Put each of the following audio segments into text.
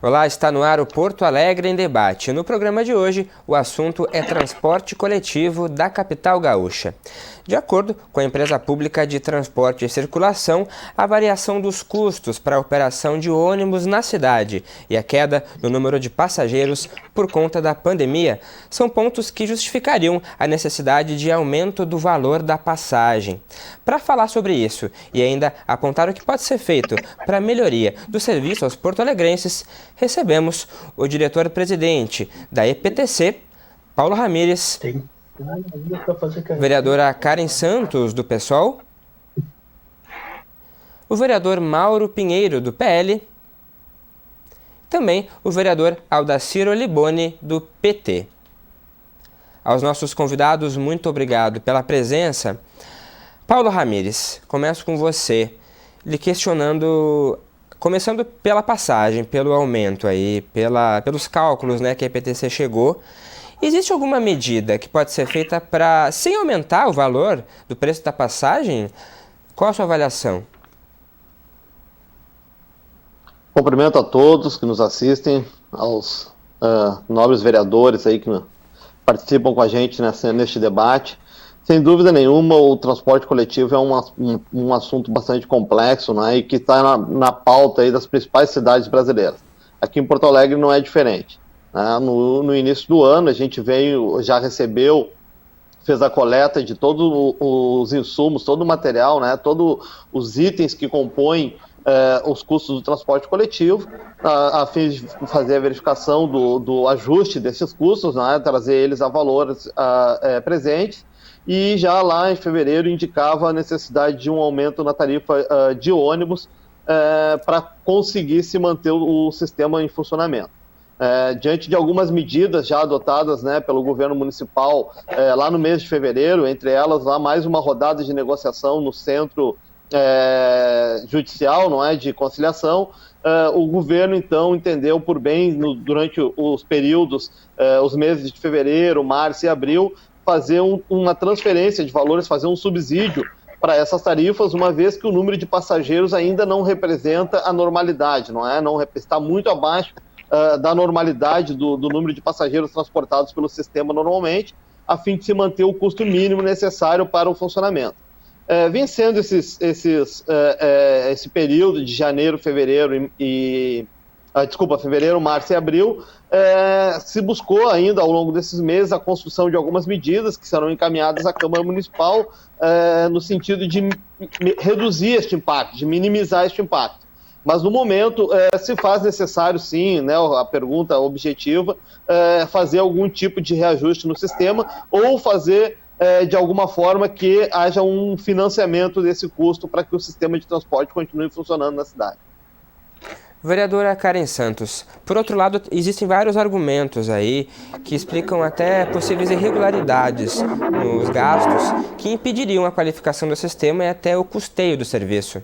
Olá, está no ar o Porto Alegre em Debate. No programa de hoje, o assunto é transporte coletivo da capital gaúcha. De acordo com a empresa pública de transporte e circulação, a variação dos custos para a operação de ônibus na cidade e a queda no número de passageiros por conta da pandemia são pontos que justificariam a necessidade de aumento do valor da passagem. Para falar sobre isso e ainda apontar o que pode ser feito para a melhoria do serviço aos porto-alegrenses, recebemos o diretor-presidente da EPTC, Paulo Ramires, vereadora Karen Santos, do PSOL, o vereador Mauro Pinheiro, do PL, também o vereador Aldacir Oliboni, do PT. Aos nossos convidados, muito obrigado pela presença. Paulo Ramires, começo com você, lhe questionando, começando pela passagem, pelo aumento aí, pelos cálculos, né, que a EPTC chegou. Existe alguma medida que pode ser feita para, sem aumentar o valor do preço da passagem? Qual a sua avaliação? Cumprimento a todos que nos assistem, aos nobres vereadores aí que participam com a gente neste debate. Sem dúvida nenhuma, o transporte coletivo é um assunto bastante complexo, né, e que está na pauta aí das principais cidades brasileiras. Aqui em Porto Alegre não é diferente. No início do ano, a gente fez a coleta de todos os insumos, todo o material, né, todos os itens que compõem os custos do transporte coletivo, a fim de fazer a verificação do ajuste desses custos, né, trazer eles a valores presentes, e já lá em fevereiro indicava a necessidade de um aumento na tarifa de ônibus para conseguir se manter o sistema em funcionamento. Diante de algumas medidas já adotadas, né, pelo governo municipal lá no mês de fevereiro, entre elas lá mais uma rodada de negociação no centro judicial, não é, de conciliação, o governo então entendeu por bem, durante os períodos, os meses de fevereiro, março e abril, fazer uma transferência de valores, fazer um subsídio para essas tarifas, uma vez que o número de passageiros ainda não representa a normalidade, não é? Não está muito abaixo da normalidade do número de passageiros transportados pelo sistema normalmente, a fim de se manter o custo mínimo necessário para o funcionamento. Vencendo esse período de janeiro, fevereiro fevereiro, março e abril, se buscou ainda ao longo desses meses a construção de algumas medidas que serão encaminhadas à Câmara Municipal no sentido de reduzir este impacto, de minimizar este impacto. Mas no momento se faz necessário sim, né, a pergunta objetiva, fazer algum tipo de reajuste no sistema ou fazer de alguma forma que haja um financiamento desse custo para que o sistema de transporte continue funcionando na cidade. Vereadora Karen Santos, por outro lado, existem vários argumentos aí que explicam até possíveis irregularidades nos gastos que impediriam a qualificação do sistema e até o custeio do serviço.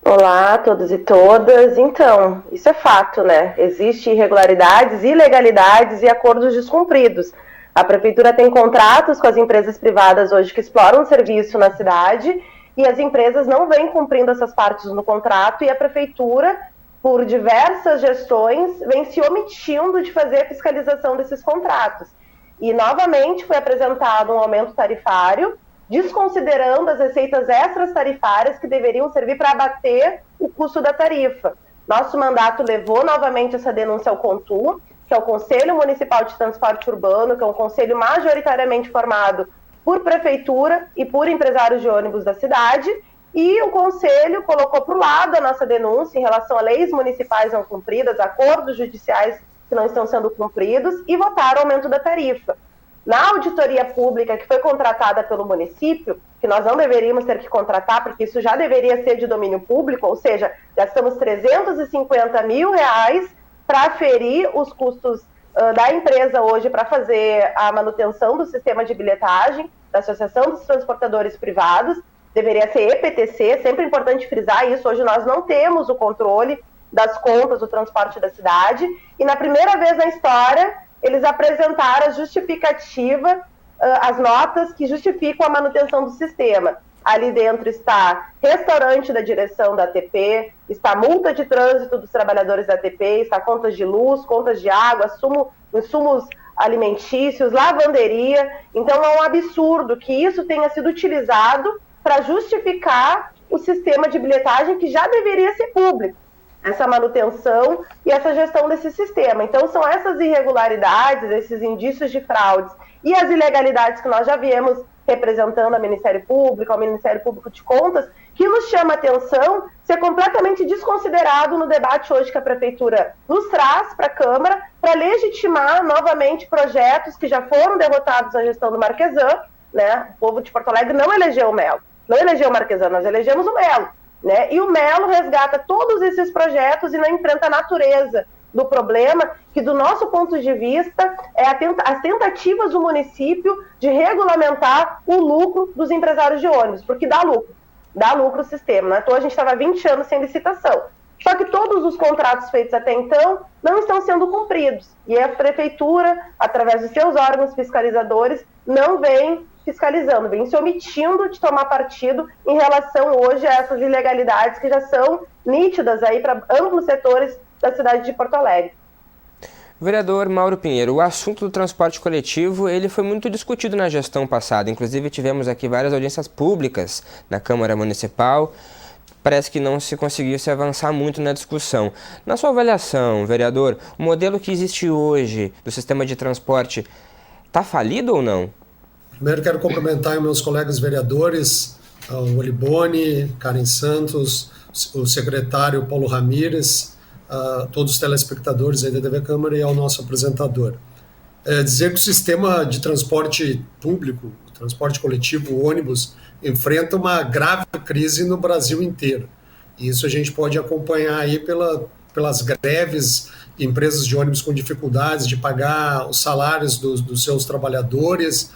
Olá a todos e todas. Então, isso é fato, né? Existem irregularidades, ilegalidades e acordos descumpridos. A Prefeitura tem contratos com as empresas privadas hoje que exploram o serviço na cidade e as empresas não vêm cumprindo essas partes no contrato e a Prefeitura, por diversas gestões, vem se omitindo de fazer a fiscalização desses contratos. E, novamente, foi apresentado um aumento tarifário, desconsiderando as receitas extras tarifárias que deveriam servir para abater o custo da tarifa. Nosso mandato levou novamente essa denúncia ao CONTU, que é o Conselho Municipal de Transporte Urbano, que é um conselho majoritariamente formado por prefeitura e por empresários de ônibus da cidade, e o conselho colocou para o lado a nossa denúncia em relação a leis municipais não cumpridas, acordos judiciais que não estão sendo cumpridos, e votaram o aumento da tarifa. Na auditoria pública que foi contratada pelo município, que nós não deveríamos ter que contratar, porque isso já deveria ser de domínio público, ou seja, gastamos R$350 mil para aferir os custos da empresa hoje para fazer a manutenção do sistema de bilhetagem, da Associação dos Transportadores Privados, deveria ser EPTC, sempre importante frisar isso, hoje nós não temos o controle das contas do transporte da cidade, e na primeira vez na história, eles apresentaram a justificativa, as notas que justificam a manutenção do sistema. Ali dentro está restaurante da direção da ATP, está multa de trânsito dos trabalhadores da ATP, está contas de luz, contas de água, insumos alimentícios, lavanderia. Então é um absurdo que isso tenha sido utilizado para justificar o sistema de bilhetagem que já deveria ser público, essa manutenção e essa gestão desse sistema. Então são essas irregularidades, esses indícios de fraudes e as ilegalidades que nós já viemos representando ao Ministério Público, ao Ministério Público de Contas, que nos chama a atenção ser completamente desconsiderado no debate hoje que a Prefeitura nos traz para a Câmara, para legitimar novamente projetos que já foram derrotados na gestão do Marquesan, né? O povo de Porto Alegre não elegeu o Melo, não elegeu o Marquesan, nós elegemos o Melo, né? E o Melo resgata todos esses projetos e não enfrenta a natureza do problema, que do nosso ponto de vista é as tentativas do município de regulamentar o lucro dos empresários de ônibus, porque dá lucro o sistema, né? Então a gente estava 20 anos sem licitação, só que todos os contratos feitos até então não estão sendo cumpridos, e a Prefeitura, através dos seus órgãos fiscalizadores, não vem fiscalizando, vem se omitindo de tomar partido em relação hoje a essas ilegalidades que já são nítidas aí para amplos setores da cidade de Porto Alegre. Vereador Mauro Pinheiro, o assunto do transporte coletivo ele foi muito discutido na gestão passada. Inclusive tivemos aqui várias audiências públicas na Câmara Municipal. Parece que não se conseguiu se avançar muito na discussão. Na sua avaliação, vereador, o modelo que existe hoje do sistema de transporte está falido ou não? Primeiro quero cumprimentar meus colegas vereadores, o Olibone, Karen Santos, o secretário Paulo Ramírez, todos os telespectadores aí da TV Câmara e ao nosso apresentador. Dizer que o sistema de transporte público, transporte coletivo, o ônibus, enfrenta uma grave crise no Brasil inteiro. E isso a gente pode acompanhar aí pelas greves, empresas de ônibus com dificuldades de pagar os salários dos seus trabalhadores,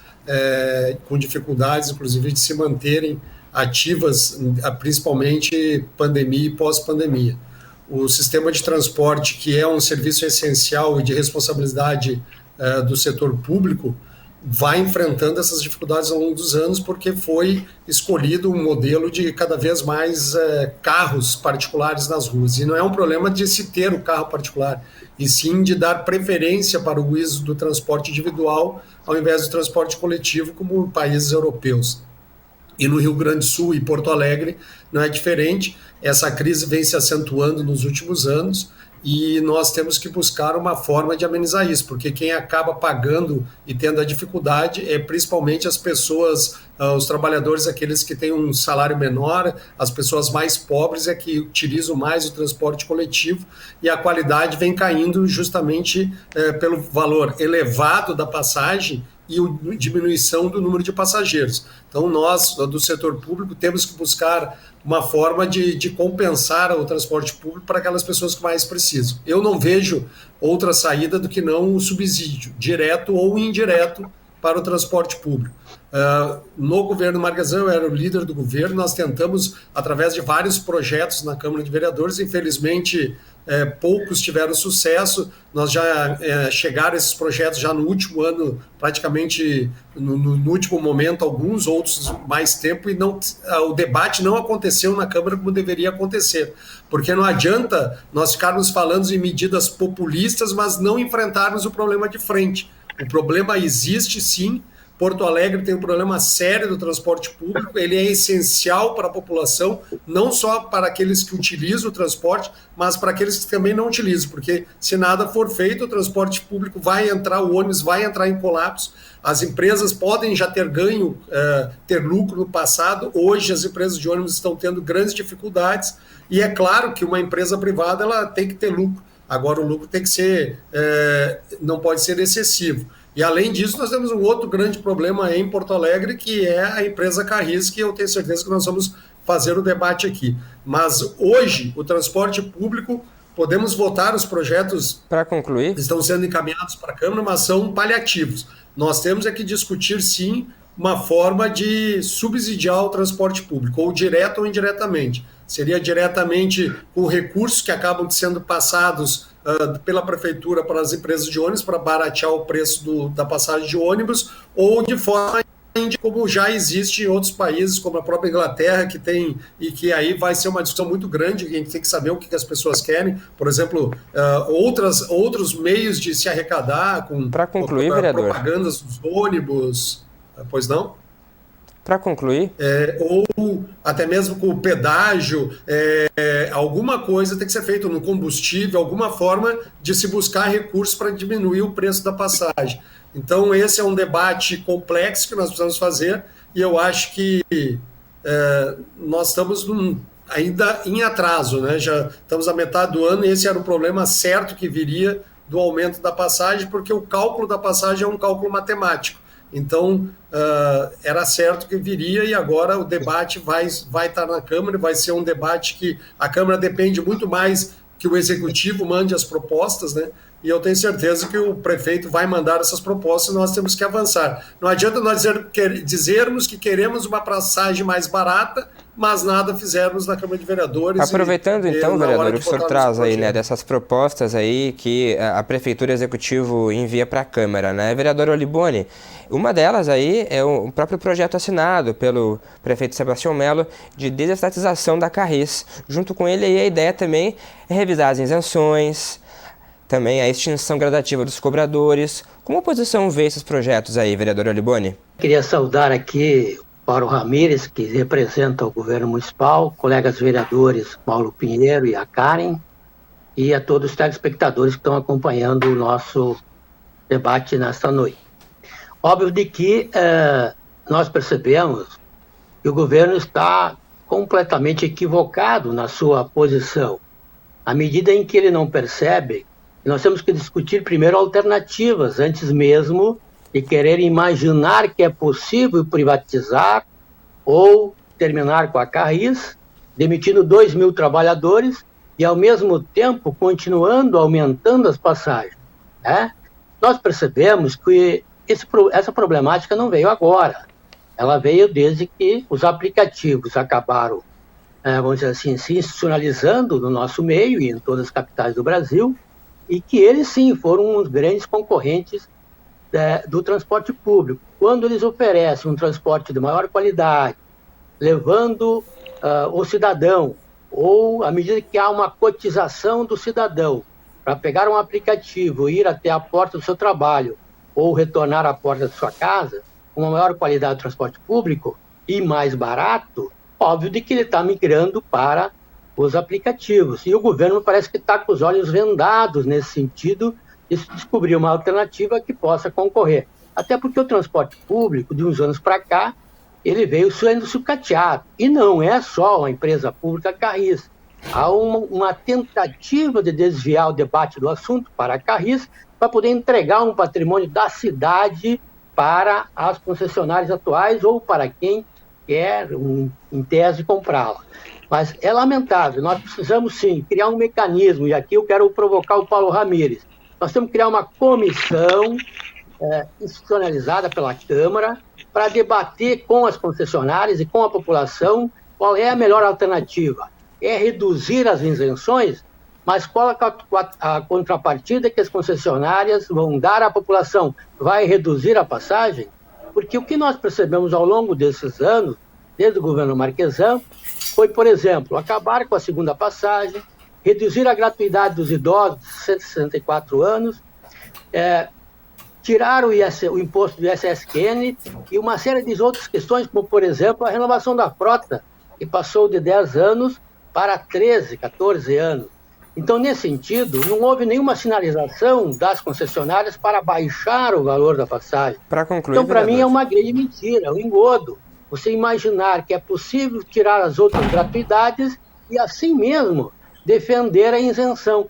com dificuldades, inclusive, de se manterem ativas, principalmente pandemia e pós-pandemia. O sistema de transporte, que é um serviço essencial e de responsabilidade do setor público, vai enfrentando essas dificuldades ao longo dos anos, porque foi escolhido um modelo de cada vez mais carros particulares nas ruas. E não é um problema de se ter o carro particular, e sim de dar preferência para o uso do transporte individual ao invés do transporte coletivo, como países europeus. E no Rio Grande do Sul e Porto Alegre não é diferente. Essa crise vem se acentuando nos últimos anos e nós temos que buscar uma forma de amenizar isso, porque quem acaba pagando e tendo a dificuldade é principalmente as pessoas, os trabalhadores, aqueles que têm um salário menor, as pessoas mais pobres é que utilizam mais o transporte coletivo, e a qualidade vem caindo justamente pelo valor elevado da passagem e a diminuição do número de passageiros. Então nós, do setor público, temos que buscar uma forma de compensar o transporte público para aquelas pessoas que mais precisam. Eu não vejo outra saída do que não o subsídio, direto ou indireto, para o transporte público. No governo Marquesan, eu era o líder do governo, nós tentamos, através de vários projetos na Câmara de Vereadores, infelizmente poucos tiveram sucesso, nós já chegaram esses projetos já no último ano, praticamente no último momento, alguns, outros mais tempo, e o debate não aconteceu na Câmara como deveria acontecer, porque não adianta nós ficarmos falando em medidas populistas, mas não enfrentarmos o problema de frente. O problema existe sim. Porto Alegre tem um problema sério do transporte público, ele é essencial para a população, não só para aqueles que utilizam o transporte, mas para aqueles que também não utilizam, porque se nada for feito, o transporte público vai entrar, o ônibus vai entrar em colapso, as empresas podem já ter ganho, ter lucro no passado, hoje as empresas de ônibus estão tendo grandes dificuldades, e é claro que uma empresa privada ela tem que ter lucro, agora o lucro tem que ser, não pode ser excessivo. E, além disso, nós temos um outro grande problema em Porto Alegre, que é a empresa Carris, que eu tenho certeza que nós vamos fazer o debate aqui. Mas, hoje, o transporte público, podemos votar os projetos para concluir, que estão sendo encaminhados para a Câmara, mas são paliativos. Nós temos que discutir, sim, uma forma de subsidiar o transporte público, ou direto ou indiretamente. Seria diretamente com recursos que acabam sendo passados pela prefeitura para as empresas de ônibus, para baratear o preço da passagem de ônibus, ou de forma como já existe em outros países, como a própria Inglaterra, que tem, e que aí vai ser uma discussão muito grande, a gente tem que saber o que as pessoas querem, por exemplo, outros meios de se arrecadar com propagandas dos ônibus, pois não? Para concluir? Ou até mesmo com o pedágio, alguma coisa tem que ser feita no combustível, alguma forma de se buscar recursos para diminuir o preço da passagem. Então, esse é um debate complexo que nós precisamos fazer, e eu acho que nós estamos ainda em atraso, né? Já estamos à metade do ano, e esse era o problema certo que viria do aumento da passagem, porque o cálculo da passagem é um cálculo matemático. Então, era certo que viria, e agora o debate vai estar na Câmara, vai ser um debate que a Câmara depende muito mais que o Executivo mande as propostas, né? E eu tenho certeza que o prefeito vai mandar essas propostas e nós temos que avançar. Não adianta nós dizermos que queremos uma passagem mais barata, mas nada fizermos na Câmara de Vereadores. Aproveitando então, vereador, o que o senhor traz aí, né, dessas propostas aí que a Prefeitura e o Executivo envia para a Câmara, né? Vereador Oliboni, uma delas aí é o próprio projeto assinado pelo prefeito Sebastião Melo de desestatização da Carris. Junto com ele aí a ideia também é revisar as isenções, também a extinção gradativa dos cobradores. Como a oposição vê esses projetos aí, vereador Oliboni? Queria saudar aqui Paulo Ramires, que representa o governo municipal, colegas vereadores Paulo Pinheiro e a Karen, e a todos os telespectadores que estão acompanhando o nosso debate nesta noite. Óbvio de que nós percebemos que o governo está completamente equivocado na sua posição, à medida em que ele não percebe. Nós temos que discutir primeiro alternativas, antes mesmo de querer imaginar que é possível privatizar ou terminar com a Carris, demitindo 2.000 trabalhadores e, ao mesmo tempo, continuando aumentando as passagens. Né? Nós percebemos que essa problemática não veio agora. Ela veio desde que os aplicativos acabaram, vamos dizer assim, se institucionalizando no nosso meio e em todas as capitais do Brasil, e que eles, sim, foram os grandes concorrentes do transporte público. Quando eles oferecem um transporte de maior qualidade, levando o cidadão, ou à medida que há uma cotização do cidadão para pegar um aplicativo e ir até a porta do seu trabalho, ou retornar à porta da sua casa, com uma maior qualidade de transporte público e mais barato, óbvio de que ele está migrando para os aplicativos. E o governo parece que está com os olhos vendados nesse sentido de descobrir uma alternativa que possa concorrer. Até porque o transporte público, de uns anos para cá, ele veio sendo sucateado. E não é só a empresa pública Carris. Há uma tentativa de desviar o debate do assunto para a Carris, para poder entregar um patrimônio da cidade para as concessionárias atuais ou para quem quer, em tese, comprá-la. Mas é lamentável, nós precisamos sim criar um mecanismo, e aqui eu quero provocar o Paulo Ramires. Nós temos que criar uma comissão institucionalizada pela Câmara para debater com as concessionárias e com a população qual é a melhor alternativa. É reduzir as isenções, mas qual a contrapartida que as concessionárias vão dar à população? Vai reduzir a passagem? Porque o que nós percebemos ao longo desses anos, desde o governo Marquesan, foi, por exemplo, acabar com a segunda passagem, reduzir a gratuidade dos idosos de 164 anos, tirar o imposto do ISSQN e uma série de outras questões, como, por exemplo, a renovação da frota, que passou de 10 anos para 13, 14 anos. Então, nesse sentido, não houve nenhuma sinalização das concessionárias para baixar o valor da passagem. Para concluir, então, para mim, é uma grande mentira, um engodo. Você imaginar que é possível tirar as outras gratuidades e, assim mesmo, defender a isenção.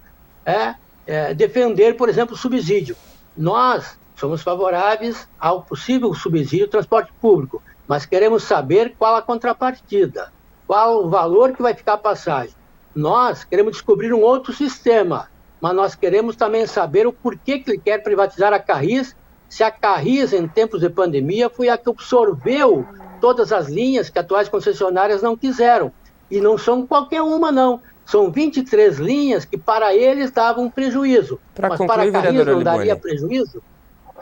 Defender, por exemplo, o subsídio. Nós somos favoráveis ao possível subsídio do transporte público, mas queremos saber qual a contrapartida, qual o valor que vai ficar a passagem. Nós queremos descobrir um outro sistema, mas nós queremos também saber o porquê que ele quer privatizar a Carris, se a Carris, em tempos de pandemia, foi a que absorveu todas as linhas que atuais concessionárias não quiseram. E não são qualquer uma, não. São 23 linhas que para eles davam prejuízo. Mas para a Carris não daria prejuízo?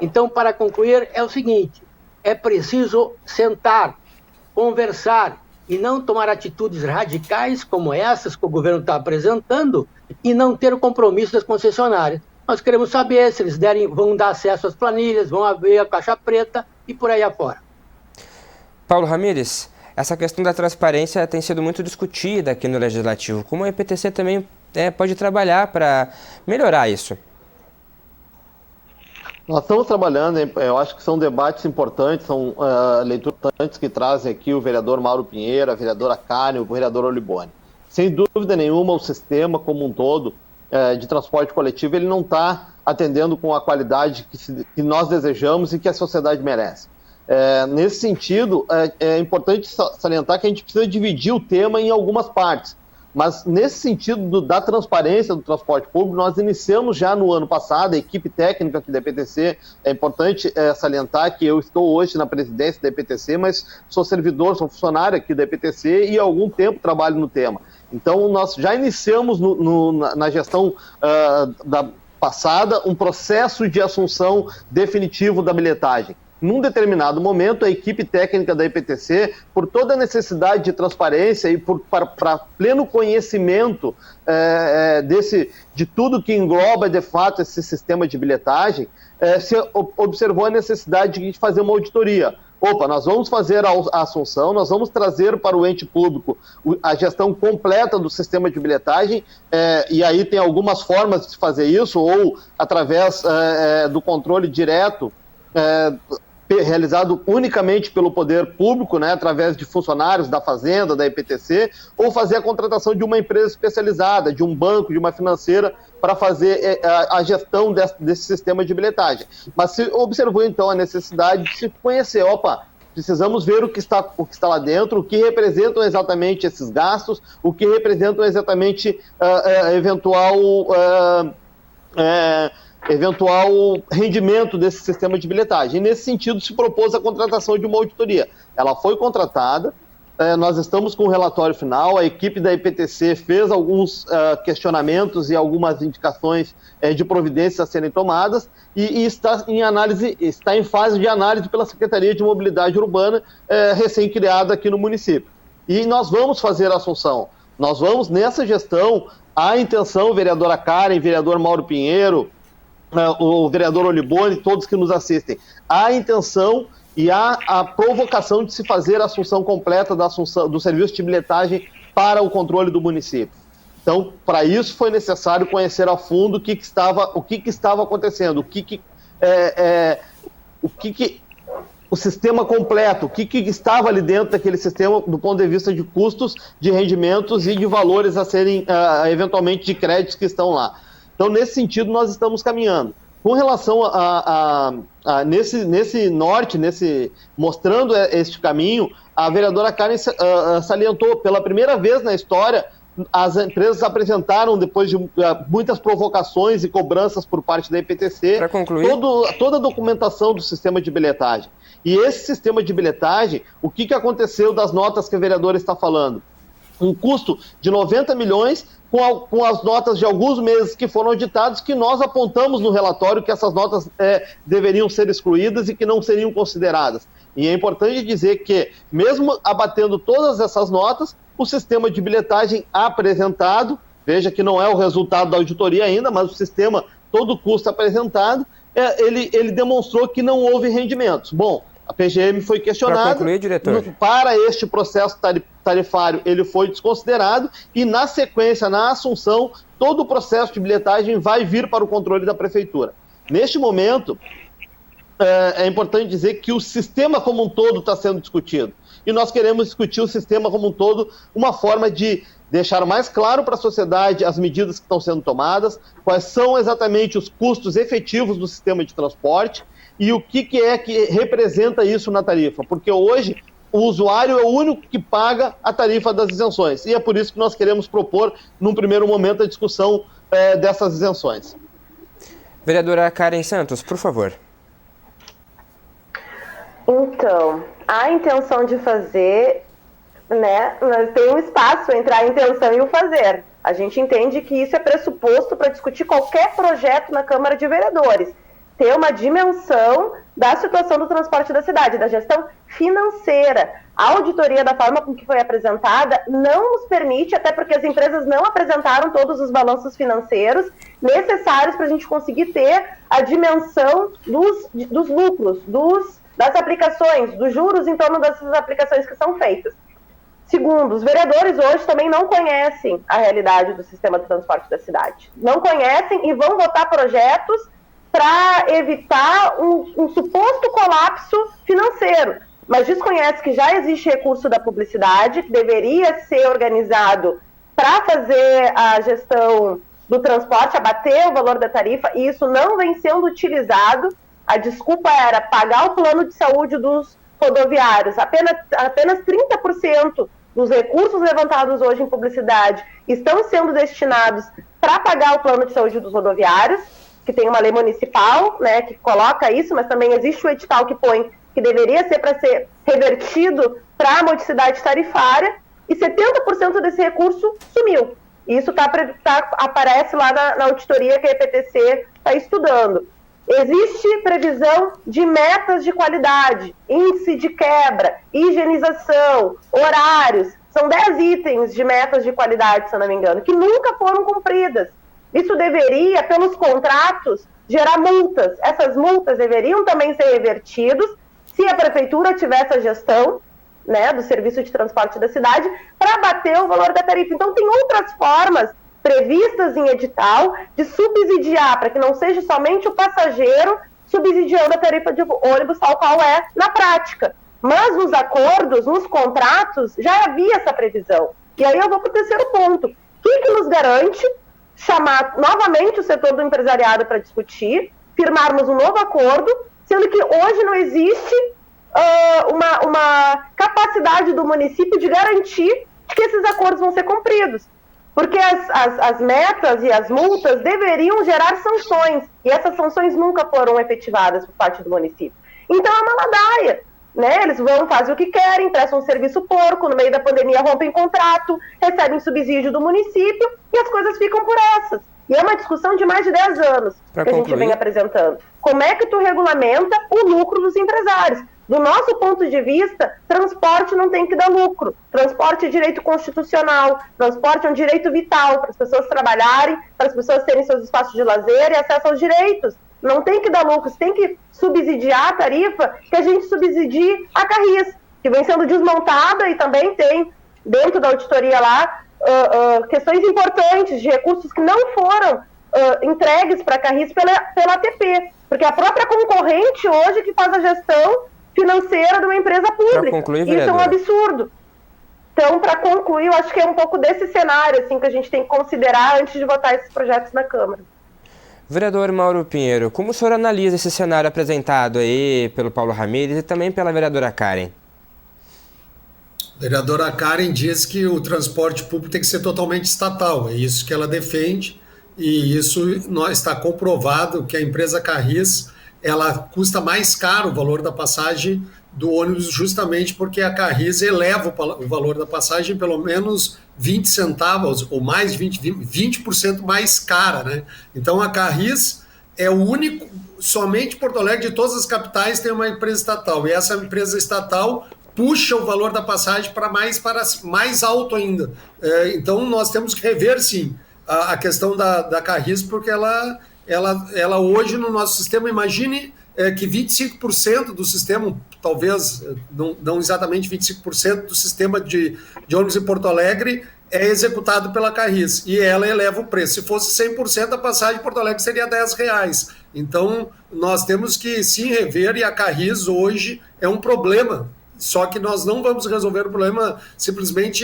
Então, para concluir, é o seguinte, é preciso sentar, conversar e não tomar atitudes radicais como essas que o governo está apresentando e não ter o compromisso das concessionárias. Nós queremos saber se eles vão dar acesso às planilhas, vão abrir a caixa preta e por aí afora. Paulo Ramires, essa questão da transparência tem sido muito discutida aqui no Legislativo. Como a EPTC também pode trabalhar para melhorar isso? Nós estamos trabalhando, eu acho que são debates importantes, são leituras importantes que trazem aqui o vereador Mauro Pinheiro, a vereadora Karen, o vereador Oliboni. Sem dúvida nenhuma, o sistema como um todo de transporte coletivo, ele não está atendendo com a qualidade que nós desejamos e que a sociedade merece. Nesse sentido, é importante salientar que a gente precisa dividir o tema em algumas partes. Mas, nesse sentido da transparência do transporte público, nós iniciamos já no ano passado, a equipe técnica aqui da EPTC, é importante salientar que eu estou hoje na presidência da EPTC, mas sou servidor, sou funcionário aqui da EPTC e há algum tempo trabalho no tema. Então, nós já iniciamos na gestão da passada um processo de assunção definitivo da bilhetagem. Num determinado momento, a equipe técnica da EPTC, por toda a necessidade de transparência e para pleno conhecimento de tudo que engloba, de fato, esse sistema de bilhetagem, se observou a necessidade de fazer uma auditoria. Nós vamos fazer a assunção, nós vamos trazer para o ente público a gestão completa do sistema de bilhetagem, e aí tem algumas formas de fazer isso, ou através do controle direto, realizado unicamente pelo poder público, né, através de funcionários da Fazenda, da EPTC, ou fazer a contratação de uma empresa especializada, de um banco, de uma financeira, para fazer a gestão desse sistema de bilhetagem. Mas se observou, então, a necessidade de se conhecer, precisamos ver o que está lá dentro, o que representam exatamente esses gastos, o que representam exatamente eventual rendimento desse sistema de bilhetagem. E, nesse sentido, se propôs a contratação de uma auditoria. Ela foi contratada, nós estamos com o relatório final, a equipe da EPTC fez alguns questionamentos e algumas indicações de providências a serem tomadas e está em fase de análise pela Secretaria de Mobilidade Urbana, recém-criada aqui no município. E nós vamos fazer a assunção. Nós vamos, nessa gestão, a intenção, vereadora Karen, vereador Mauro Pinheiro, o vereador Oliboni, todos que nos assistem, há a intenção e há a provocação de se fazer a assunção completa do serviço de bilhetagem para o controle do município. Então, para isso foi necessário conhecer a fundo o que estava acontecendo, o sistema completo, o que estava ali dentro daquele sistema do ponto de vista de custos, de rendimentos e de valores a serem, eventualmente, de créditos que estão lá. Então, nesse sentido, nós estamos caminhando. Com relação nesse norte, mostrando este caminho, a vereadora Karen salientou, pela primeira vez na história, as empresas apresentaram, depois de muitas provocações e cobranças por parte da EPTC, toda a documentação do sistema de bilhetagem. E esse sistema de bilhetagem, o que aconteceu das notas que a vereadora está falando? Um custo de 90 milhões com as notas de alguns meses que foram auditados, que nós apontamos no relatório que essas notas deveriam ser excluídas e que não seriam consideradas. E é importante dizer que, mesmo abatendo todas essas notas, o sistema de bilhetagem apresentado, veja que não é o resultado da auditoria ainda, mas o sistema, todo o custo apresentado, ele demonstrou que não houve rendimentos. Bom, a PGM foi questionada. Para concluir, diretor. Para este processo tarifário, ele foi desconsiderado e, na sequência, na assunção, todo o processo de bilhetagem vai vir para o controle da Prefeitura. Neste momento, é importante dizer que o sistema como um todo está sendo discutido. E nós queremos discutir o sistema como um todo, uma forma de deixar mais claro para a sociedade as medidas que estão sendo tomadas, quais são exatamente os custos efetivos do sistema de transporte e o que representa isso na tarifa. Porque hoje o usuário é o único que paga a tarifa das isenções. E é por isso que nós queremos propor, num primeiro momento, a discussão dessas isenções. Vereadora Karen Santos, por favor. Então, a intenção de fazer, né, mas tem um espaço entre a intenção e o fazer. A gente entende que isso é pressuposto para discutir qualquer projeto na Câmara de Vereadores. ter uma dimensão da situação do transporte da cidade, da gestão financeira. A auditoria, da forma com que foi apresentada, não nos permite, até porque as empresas não apresentaram todos os balanços financeiros necessários para a gente conseguir ter a dimensão dos lucros, das aplicações, dos juros em torno dessas aplicações que são feitas. Segundo, os vereadores hoje também não conhecem a realidade do sistema de transporte da cidade. Não conhecem e vão votar projetos para evitar um suposto colapso financeiro, mas desconhece que já existe recurso da publicidade, que deveria ser organizado para fazer a gestão do transporte, abater o valor da tarifa, e isso não vem sendo utilizado. A desculpa era pagar o plano de saúde dos rodoviários. Apenas 30% dos recursos levantados hoje em publicidade estão sendo destinados para pagar o plano de saúde dos rodoviários, que tem uma lei municipal, né, que coloca isso, mas também existe o edital que põe que deveria ser para ser revertido para a modicidade tarifária, e 70% desse recurso sumiu. Isso aparece lá na auditoria que a EPTC está estudando. Existe previsão de metas de qualidade, índice de quebra, higienização, horários. São 10 itens de metas de qualidade, se eu não me engano, que nunca foram cumpridas. Isso deveria, pelos contratos, gerar multas. Essas multas deveriam também ser revertidas se a prefeitura tivesse a gestão, né, do serviço de transporte da cidade, para abater o valor da tarifa. Então, tem outras formas previstas em edital de subsidiar, para que não seja somente o passageiro subsidiando a tarifa de ônibus, tal qual é na prática. Mas nos acordos, nos contratos, já havia essa previsão. E aí eu vou para o terceiro ponto. O que nos garante chamar novamente o setor do empresariado para discutir, firmarmos um novo acordo, sendo que hoje não existe uma capacidade do município de garantir que esses acordos vão ser cumpridos. Porque as metas e as multas deveriam gerar sanções, e essas sanções nunca foram efetivadas por parte do município. Então é uma ladaia, né? Eles vão, fazem o que querem, prestam um serviço porco, no meio da pandemia rompem contrato, recebem subsídio do município, e as coisas ficam por essas. E é uma discussão de mais de 10 anos que a gente vem apresentando. Como é que tu regulamenta o lucro dos empresários? Do nosso ponto de vista, transporte não tem que dar lucro. Transporte é direito constitucional, transporte é um direito vital para as pessoas trabalharem, para as pessoas terem seus espaços de lazer e acesso aos direitos. Não tem que dar lucro, você tem que subsidiar a tarifa, que a gente subsidie a Carris, que vem sendo desmontada, e também tem, dentro da auditoria lá, questões importantes de recursos que não foram entregues para a Carris pela ATP, porque é a própria concorrente hoje que faz a gestão financeira de uma empresa pública. Concluir, isso é um absurdo. Então, para concluir, eu acho que é um pouco desse cenário assim, que a gente tem que considerar antes de votar esses projetos na Câmara. Vereador Mauro Pinheiro, como o senhor analisa esse cenário apresentado aí pelo Paulo Ramires e também pela vereadora Karen? A vereadora Karen diz que o transporte público tem que ser totalmente estatal, é isso que ela defende, e isso está comprovado que a empresa Carris, ela custa mais caro o valor da passagem do ônibus, justamente porque a Carris eleva o valor da passagem pelo menos 20 centavos, ou mais 20% mais cara, né? Então a Carris é o único, somente Porto Alegre, de todas as capitais, tem uma empresa estatal, e essa empresa estatal puxa o valor da passagem para mais alto ainda. Então nós temos que rever, sim, a questão da Carris, porque ela hoje no nosso sistema, imagine que 25% do sistema, talvez não exatamente 25% do sistema de ônibus em Porto Alegre é executado pela Carris, e ela eleva o preço. Se fosse 100%, a passagem de Porto Alegre seria R$10. Então nós temos que sim rever, e a Carris hoje é um problema. Só que nós não vamos resolver o problema simplesmente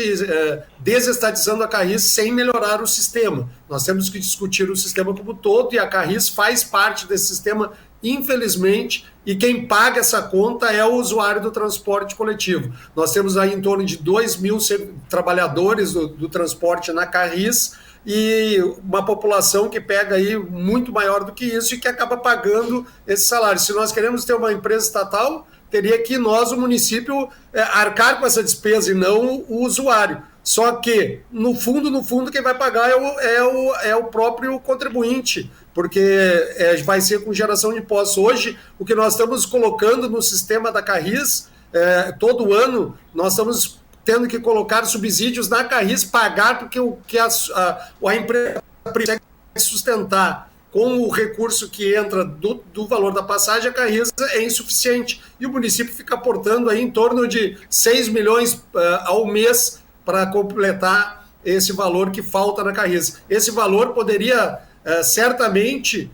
desestatizando a Carris sem melhorar o sistema. Nós temos que discutir o sistema como um todo, e a Carris faz parte desse sistema, infelizmente, e quem paga essa conta é o usuário do transporte coletivo. Nós temos aí em torno de 2.000 trabalhadores do transporte na Carris, e uma população que pega aí muito maior do que isso e que acaba pagando esse salário. Se nós queremos ter uma empresa estatal, teria que nós, o município, arcar com essa despesa e não o usuário. Só que, no fundo, quem vai pagar é o próprio contribuinte, porque vai ser com geração de impostos. Hoje, o que nós estamos colocando no sistema da Carris, todo ano, nós estamos tendo que colocar subsídios na Carris, pagar porque o que a empresa consegue sustentar com o recurso que entra do valor da passagem, a Carris é insuficiente. E o município fica aportando aí em torno de 6 milhões ao mês para completar esse valor que falta na Carris. Esse valor poderia, certamente,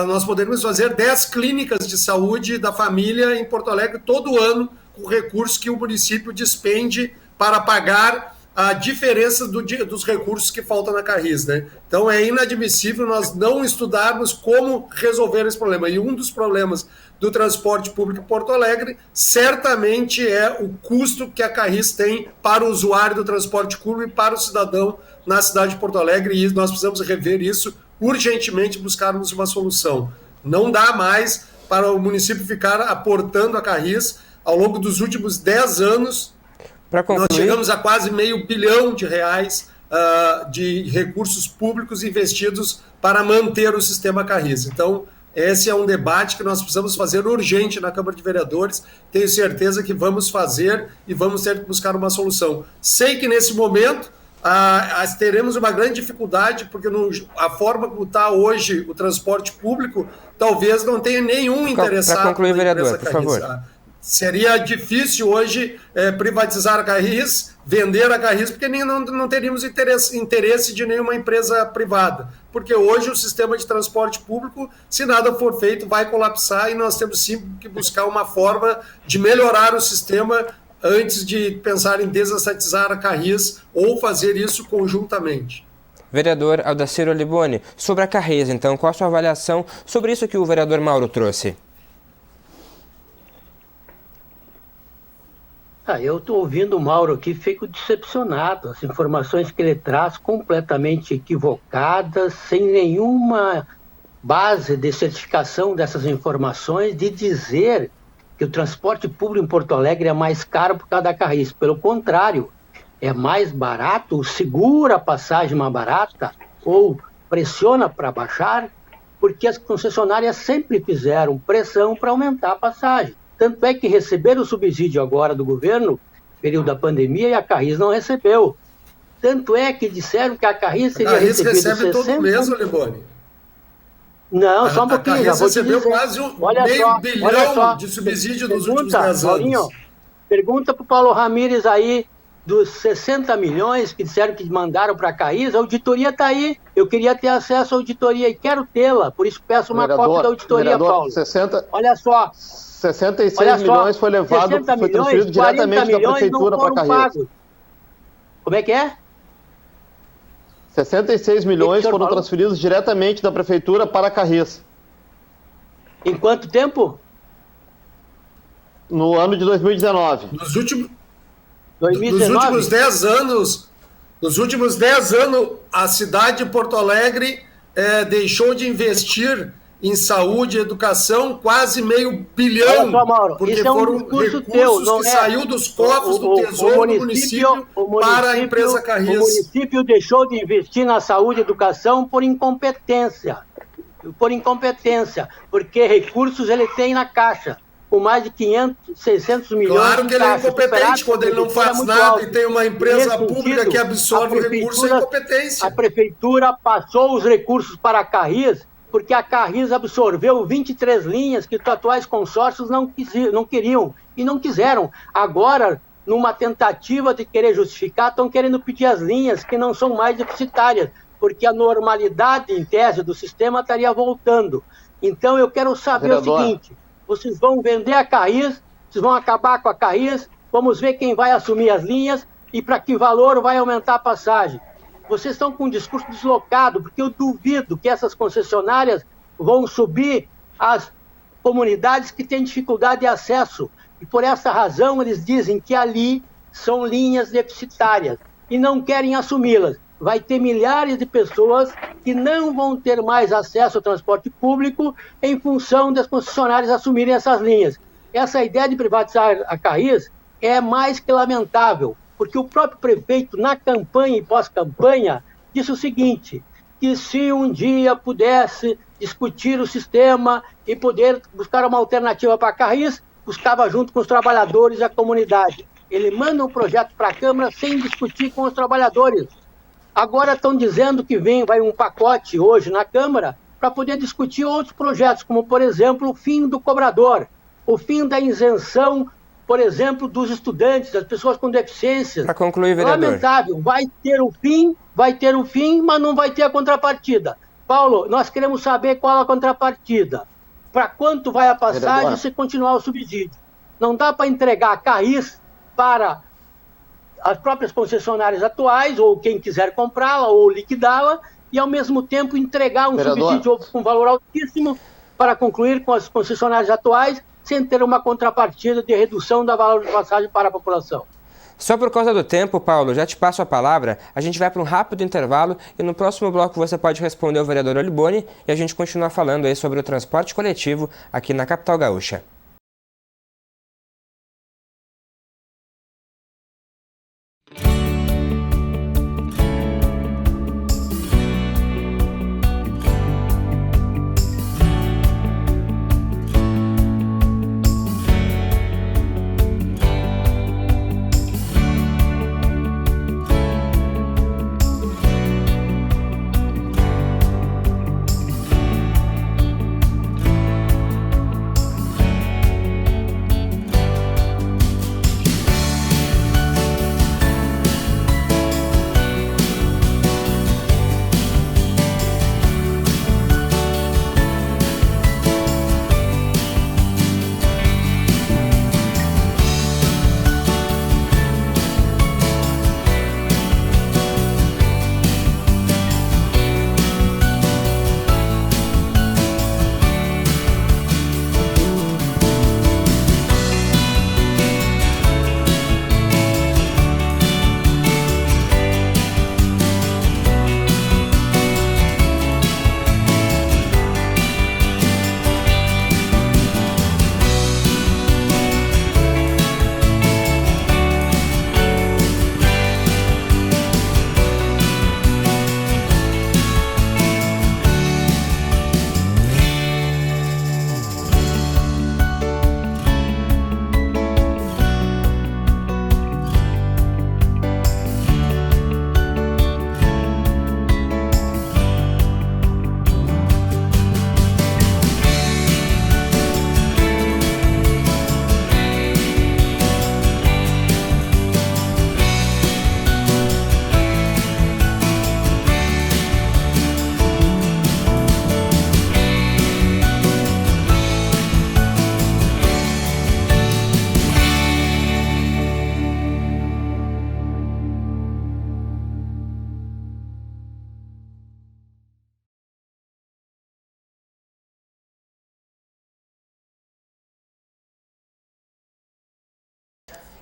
nós poderíamos fazer 10 clínicas de saúde da família em Porto Alegre todo ano, com recursos que o município despende para pagar a diferença dos recursos que faltam na Carris, né? Então é inadmissível nós não estudarmos como resolver esse problema. E um dos problemas do transporte público em Porto Alegre certamente é o custo que a Carris tem para o usuário do transporte público e para o cidadão na cidade de Porto Alegre, e nós precisamos rever isso urgentemente, buscarmos uma solução. Não dá mais para o município ficar aportando a Carris. Ao longo dos últimos 10 anos, nós chegamos a quase R$500 bilhão de recursos públicos investidos para manter o sistema Carris. Então, esse é um debate que nós precisamos fazer urgente na Câmara de Vereadores. Tenho certeza que vamos fazer e vamos ter que buscar uma solução. Sei que nesse momento teremos uma grande dificuldade, porque a forma como está hoje o transporte público, talvez não tenha nenhum interessado. Para concluir, vereador, por favor. Seria difícil hoje privatizar a Carris, vender a Carris, porque não teríamos interesse de nenhuma empresa privada. Porque hoje o sistema de transporte público, se nada for feito, vai colapsar, e nós temos sim que buscar uma forma de melhorar o sistema antes de pensar em desestatizar a Carris ou fazer isso conjuntamente. Vereador Aldacir Oliboni, sobre a Carris, então, qual a sua avaliação sobre isso que o vereador Mauro trouxe? Eu estou ouvindo o Mauro aqui, fico decepcionado. As informações que ele traz completamente equivocadas, sem nenhuma base de certificação dessas informações, de dizer que o transporte público em Porto Alegre é mais caro por causa da Carris. Pelo contrário, é mais barato, segura a passagem mais barata, ou pressiona para baixar, porque as concessionárias sempre fizeram pressão para aumentar a passagem. Tanto é que receberam o subsídio agora do governo, período da pandemia, e a Carris não recebeu. Tanto é que disseram que a Carris seria recebida... A Carris recebe todo mês, Oliboni. Não, só um pouquinho, já vou te dizer. A Carris recebeu quase R$500 bilhão de subsídio nos últimos 10 anos. Paulinho, pergunta para o Paulo Ramires aí, dos 60 milhões que disseram que mandaram para a Carris, a auditoria está aí. Eu queria ter acesso à auditoria e quero tê-la, por isso peço uma cópia da auditoria, Paulo. Olha só... 66 milhões foi levado, foi transferido diretamente da prefeitura para a Carris. Pagos. Como é que é? 66 milhões foram transferidos diretamente da prefeitura para a Carris. Em quanto tempo? No ano de 2019. Nos últimos 10 anos, a cidade de Porto Alegre deixou de investir em saúde e educação quase R$500 bilhão, porque foram recursos que saiu dos cofres do Tesouro do município para a empresa Carris. O município deixou de investir na saúde e educação por incompetência, porque recursos ele tem na Caixa, com mais de 500, 600 milhões. Claro que ele é incompetente quando ele não faz nada e tem uma empresa pública que absorve o recurso, é incompetência. A prefeitura passou os recursos para a Carris, porque a Carris absorveu 23 linhas que os atuais consórcios não queriam e não quiseram. Agora, numa tentativa de querer justificar, estão querendo pedir as linhas que não são mais deficitárias, porque a normalidade, em tese, do sistema estaria voltando. Então, eu quero saber o seguinte, vocês vão vender a Carris, vocês vão acabar com a Carris, vamos ver quem vai assumir as linhas e para que valor vai aumentar a passagem. Vocês estão com um discurso deslocado, porque eu duvido que essas concessionárias vão subir as comunidades que têm dificuldade de acesso. E por essa razão eles dizem que ali são linhas deficitárias e não querem assumi-las. Vai ter milhares de pessoas que não vão ter mais acesso ao transporte público em função das concessionárias assumirem essas linhas. Essa ideia de privatizar a Carris é mais que lamentável. porque o próprio prefeito, na campanha e pós-campanha, disse o seguinte, que se um dia pudesse discutir o sistema e poder buscar uma alternativa para Carris, buscava junto com os trabalhadores e a comunidade. Ele manda um projeto para a Câmara sem discutir com os trabalhadores. Agora estão dizendo que vai um pacote hoje na Câmara para poder discutir outros projetos, como, por exemplo, o fim do cobrador, o fim da isenção, por exemplo, dos estudantes, das pessoas com deficiências. Para concluir, vereador. Lamentável, vai ter o fim, mas não vai ter a contrapartida. Paulo, nós queremos saber qual a contrapartida. Para quanto vai a passagem se continuar o subsídio? Não dá para entregar a Carris para as próprias concessionárias atuais, ou quem quiser comprá-la, ou liquidá-la, e ao mesmo tempo entregar um subsídio com valor altíssimo para concluir com as concessionárias atuais, sem ter uma contrapartida de redução da valor de passagem para a população. Só por causa do tempo, Paulo, já te passo a palavra, a gente vai para um rápido intervalo e no próximo bloco você pode responder ao vereador Oliboni e a gente continua falando aí sobre o transporte coletivo aqui na capital gaúcha.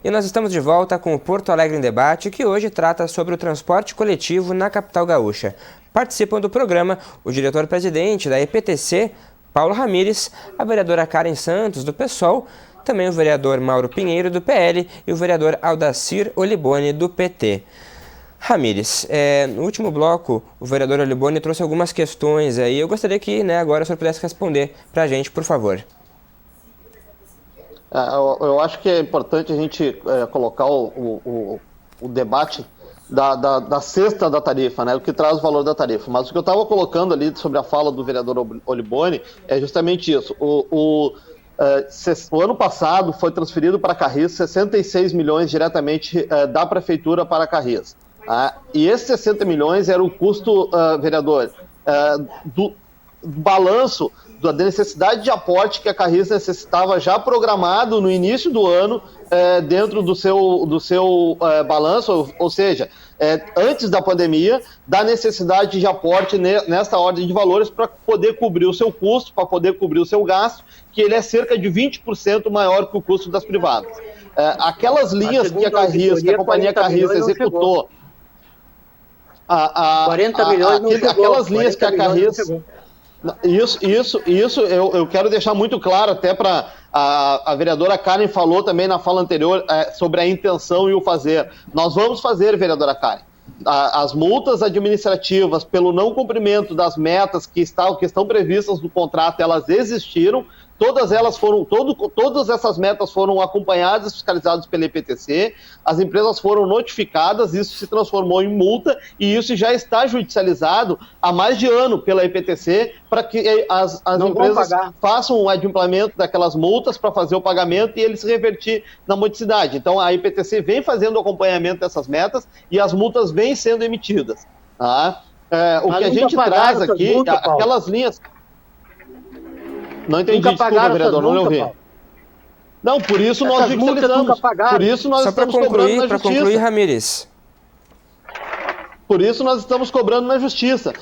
E nós estamos de volta com o Porto Alegre em Debate, que hoje trata sobre o transporte coletivo na capital gaúcha. Participam do programa o diretor-presidente da EPTC, Paulo Ramires, a vereadora Karen Santos, do PSOL, também o vereador Mauro Pinheiro, do PL, e o vereador Aldacir Oliboni, do PT. Ramires, no último bloco, o vereador Oliboni trouxe algumas questões aí. Eu gostaria que agora o senhor pudesse responder para a gente, por favor. Eu acho que é importante a gente colocar o debate da cesta da tarifa, né, o que traz o valor da tarifa. Mas o que eu estava colocando ali sobre a fala do vereador Oliboni é justamente isso. O ano passado foi transferido para Carris 66 milhões diretamente da prefeitura para Carris. E esses 60 milhões era o custo, vereador, do balanço da necessidade de aporte que a Carris necessitava já programado no início do ano dentro do seu balanço, ou seja, antes da pandemia, da necessidade de aporte nessa ordem de valores para poder cobrir o seu custo, para poder cobrir o seu gasto, que ele é cerca de 20% maior que o custo das privadas. Aquelas linhas que a Carris, que a companhia Carris executou, 40 milhões não chegou. aquelas linhas que a Carris... Isso eu quero deixar muito claro, até para a vereadora Karen falou também na fala anterior sobre a intenção e o fazer. Nós vamos fazer, vereadora Karen. As multas administrativas pelo não cumprimento das metas que estão previstas no contrato, elas existiram. Todas essas metas foram acompanhadas, fiscalizadas pela EPTC, as empresas foram notificadas, isso se transformou em multa e isso já está judicializado há mais de ano pela EPTC para que as empresas façam o adimplemento daquelas multas para fazer o pagamento e ele se revertir na modicidade. Então a EPTC vem fazendo o acompanhamento dessas metas e as multas vêm sendo emitidas. Tá? O que a gente traz aqui, aquelas linhas... Não entendi, desculpa, vereador, não ouvi. Paulo. Não, por isso nós judicializamos. Por isso nós estamos cobrando na justiça. Para concluir, Ramírez. Por isso nós estamos cobrando na justiça.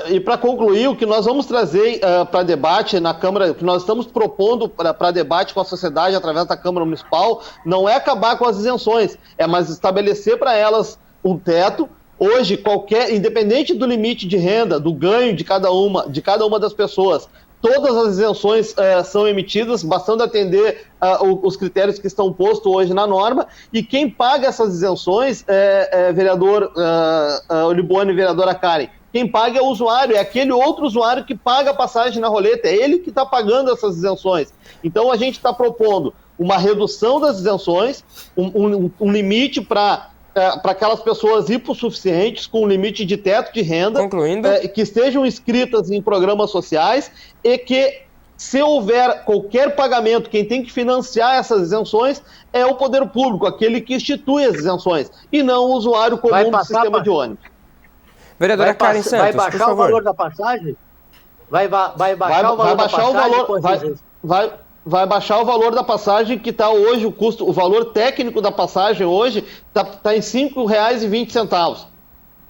E para concluir, o que nós vamos trazer para debate na Câmara, o que nós estamos propondo para debate com a sociedade através da Câmara Municipal, não é acabar com as isenções, é mais estabelecer para elas um teto. Hoje, independente do limite de renda, do ganho de cada uma das pessoas, todas as isenções são emitidas, bastando atender os critérios que estão postos hoje na norma, e quem paga essas isenções vereador Olibone e vereadora Karen, quem paga é o usuário, é aquele outro usuário que paga a passagem na roleta, é ele que está pagando essas isenções. Então a gente está propondo uma redução das isenções, um limite para aquelas pessoas hipossuficientes, com um limite de teto de renda, que estejam inscritas em programas sociais e que, se houver qualquer pagamento, quem tem que financiar essas isenções é o poder público, aquele que institui as isenções, e não o usuário comum do sistema de ônibus. Vereadora Karen Santos, vai baixar o valor da passagem? Vai baixar o valor da passagem? Vai baixar o valor da passagem, que está hoje, o valor técnico da passagem hoje está em R$ 5,20.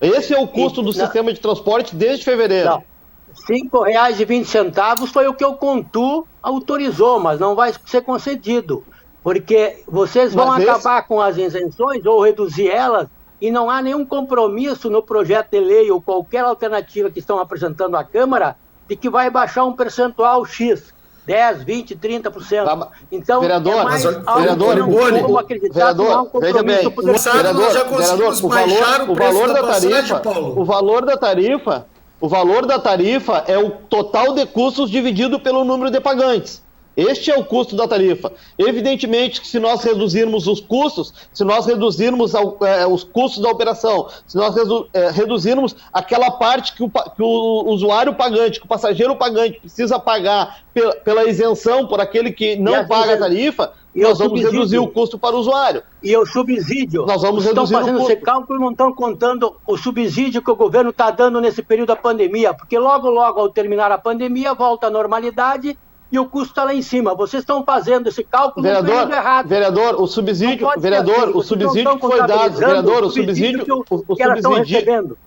Esse é o custo do sistema de transporte desde fevereiro. Não, R$ 5,20 foi o que o Contu autorizou, mas não vai ser concedido, porque vocês vão acabar com as isenções ou reduzir elas, e não há nenhum compromisso no projeto de lei ou qualquer alternativa que estão apresentando à Câmara de que vai baixar um percentual X. 10, 20, 30%. Então, vereador, veja bem, o valor da tarifa é o total de custos dividido pelo número de pagantes. Este é o custo da tarifa. Evidentemente que se nós reduzirmos os custos, se nós reduzirmos os custos da operação, se nós reduzirmos aquela parte que o usuário pagante, que o passageiro pagante precisa pagar pela isenção por aquele que não paga a tarifa, nós vamos reduzir o custo para o usuário. E o subsídio? Nós vamos reduzir o custo. Estão fazendo esse cálculo e não estão contando o subsídio que o governo está dando nesse período da pandemia, porque logo, ao terminar a pandemia, volta à normalidade e o custo está lá em cima. Vocês estão fazendo esse cálculo no período errado. Vereador, o subsídio que foi dado, vereador, o subsídio que elas estão recebendo.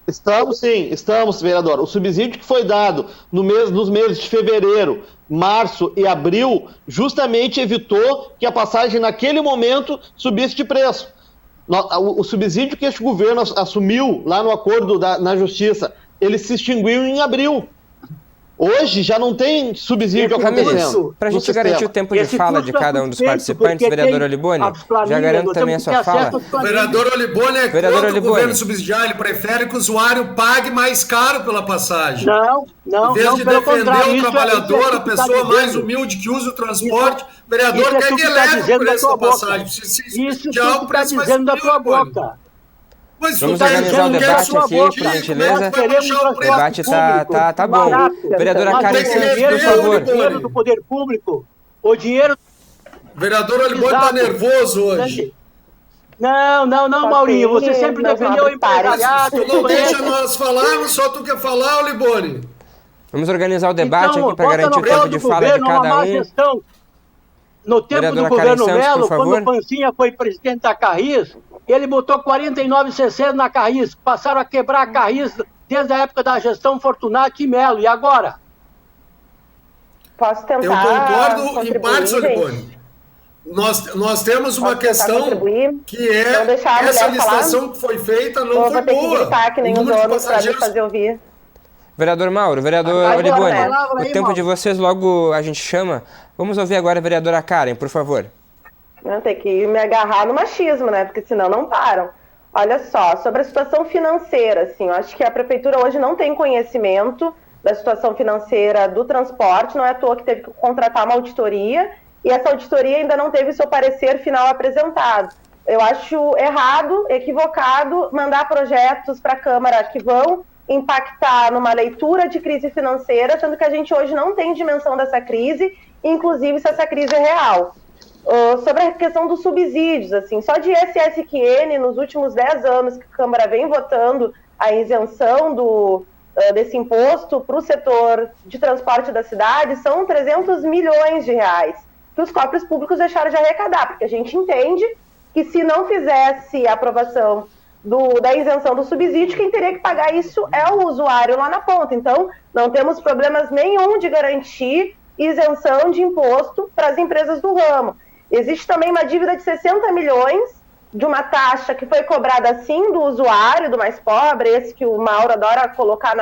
Estamos, vereador. O subsídio que foi dado nos meses de fevereiro, março e abril, justamente evitou que a passagem naquele momento subisse de preço. O subsídio que este governo assumiu lá no acordo na Justiça, ele se extinguiu em abril. Hoje já não tem subsídio acontecendo. Para a gente garantir o tempo de fala de cada um dos participantes, vereador Olibone, já garanto também a sua fala. O vereador Olibone é contra o governo subsidiar, ele prefere que o usuário pague mais caro pela passagem. Não, em vez de defender o trabalhador, a pessoa mais humilde que usa o transporte, o vereador quer que eleve o preço da passagem. Isso que tu está dizendo da tua boca. Vamos organizar o debate aqui, por gentileza. O debate tá bom. Vereadora Karen Santos, por favor. O dinheiro do poder público, o dinheiro... Vereador Olibone está nervoso hoje. Não, Maurinho, você sempre defendeu o empresariado. Não deixa nós falarmos, só tu quer falar, Olibone. Vamos organizar o debate aqui para garantir o tempo de fala de cada um. No tempo do governo Melo, quando o Pancinha foi presidente da Carris, ele botou 49 CCs na Carris, passaram a quebrar a Carris desde a época da gestão Fortunati e Melo. E agora? Posso tentar? Eu concordo em partes, Olibone. Nós temos uma questão que é essa licitação que foi feita não foi boa. Que nem os donos para me fazer ouvir. Vereador Mauro, vereador Oliboni, o tempo de vocês logo a gente chama. Vamos ouvir agora a vereadora Karen, por favor. Tem que me agarrar no machismo, né? Porque senão não param. Olha só, sobre a situação financeira, assim, eu acho que a prefeitura hoje não tem conhecimento da situação financeira do transporte, não é à toa que teve que contratar uma auditoria, e essa auditoria ainda não teve seu parecer final apresentado. Eu acho errado, equivocado, mandar projetos para a Câmara que vão impactar numa leitura de crise financeira, sendo que a gente hoje não tem dimensão dessa crise, inclusive se essa crise é real. Sobre a questão dos subsídios, assim, só de ISS-QN, nos últimos 10 anos que a Câmara vem votando a isenção desse imposto para o setor de transporte da cidade, são 300 milhões de reais que os cofres públicos deixaram de arrecadar, porque a gente entende que se não fizesse a aprovação da isenção do subsídio, quem teria que pagar isso é o usuário lá na ponta. Então, não temos problemas nenhum de garantir isenção de imposto para as empresas do ramo. Existe também uma dívida de 60 milhões de uma taxa que foi cobrada, sim, do usuário, do mais pobre, esse que o Mauro adora colocar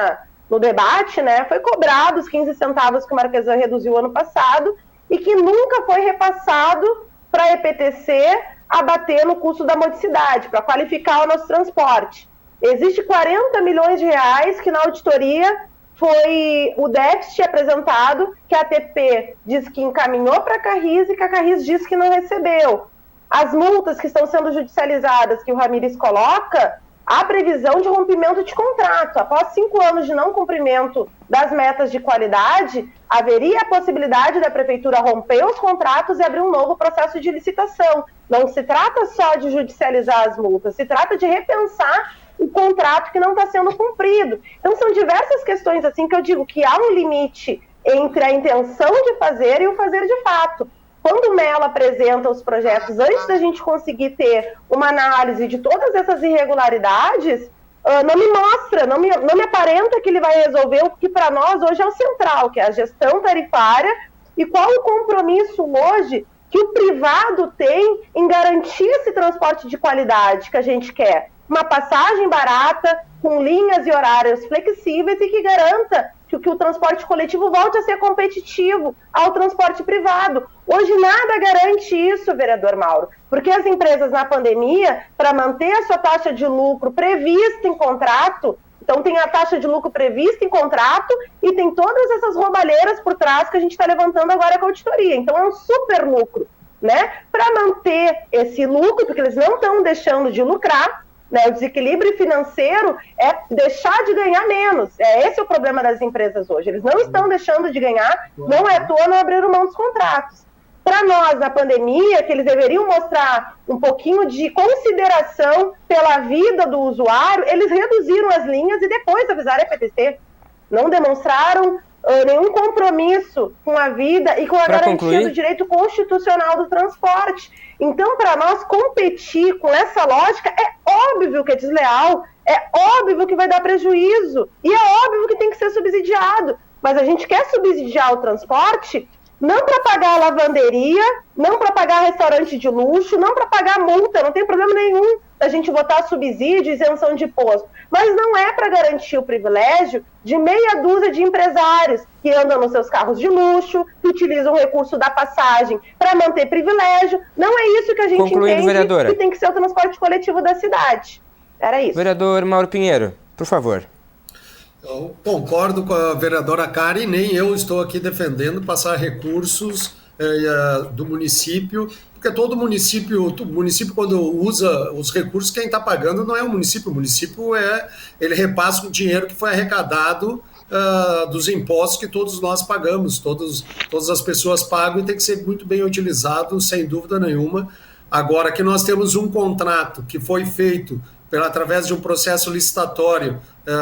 no debate, né? Foi cobrado os 15 centavos que o Marquesan reduziu ano passado e que nunca foi repassado para a EPTC abater no custo da modicidade, para qualificar o nosso transporte. Existe 40 milhões de reais que na auditoria foi o déficit apresentado, que a ATP diz que encaminhou para a Carris e que a Carris diz que não recebeu. As multas que estão sendo judicializadas, que o Ramírez coloca, há previsão de rompimento de contrato. Após 5 anos de não cumprimento das metas de qualidade, haveria a possibilidade da Prefeitura romper os contratos e abrir um novo processo de licitação. Não se trata só de judicializar as multas, se trata de repensar o contrato que não está sendo cumprido. Então são diversas questões assim que eu digo que há um limite entre a intenção de fazer e o fazer de fato. Quando o Mello apresenta os projetos, antes da gente conseguir ter uma análise de todas essas irregularidades, não me mostra, não me aparenta que ele vai resolver o que para nós hoje é o central, que é a gestão tarifária, e qual o compromisso hoje que o privado tem em garantir esse transporte de qualidade que a gente quer. Uma passagem barata, com linhas e horários flexíveis e que garanta que o transporte coletivo volte a ser competitivo ao transporte privado. Hoje nada garante isso, vereador Mauro, porque as empresas na pandemia, para manter a sua taxa de lucro prevista em contrato, então tem a taxa de lucro prevista em contrato e tem todas essas roubalheiras por trás que a gente está levantando agora com a auditoria. Então é um super lucro, né? Para manter esse lucro, porque eles não estão deixando de lucrar, né? O desequilíbrio financeiro é deixar de ganhar menos. Esse é o problema das empresas hoje. Eles não estão deixando de ganhar, não é à toa não abriram mão dos contratos. Para nós, na pandemia, que eles deveriam mostrar um pouquinho de consideração pela vida do usuário, eles reduziram as linhas e depois avisaram a EPTC. Não demonstraram nenhum compromisso com a vida e com a garantia do direito constitucional do transporte. Então, para nós competir com essa lógica, é óbvio que é desleal, é óbvio que vai dar prejuízo e é óbvio que tem que ser subsidiado. Mas a gente quer subsidiar o transporte não para pagar a lavanderia, não para pagar restaurante de luxo, não para pagar multa, não tem problema nenhum a gente botar subsídio, isenção de imposto, mas não é para garantir o privilégio de meia dúzia de empresários que andam nos seus carros de luxo, que utilizam o recurso da passagem para manter privilégio. Não é isso que a gente entende, vereadora, que tem que ser o transporte coletivo da cidade. Era isso. Vereador Mauro Pinheiro, por favor. Eu concordo com a vereadora Karen, nem eu estou aqui defendendo passar recursos do município, porque todo município quando usa os recursos, quem está pagando não é o município ele repassa o dinheiro que foi arrecadado dos impostos que todos nós pagamos, todas as pessoas pagam e tem que ser muito bem utilizado, sem dúvida nenhuma. Agora que nós temos um contrato que foi feito através de um processo licitatório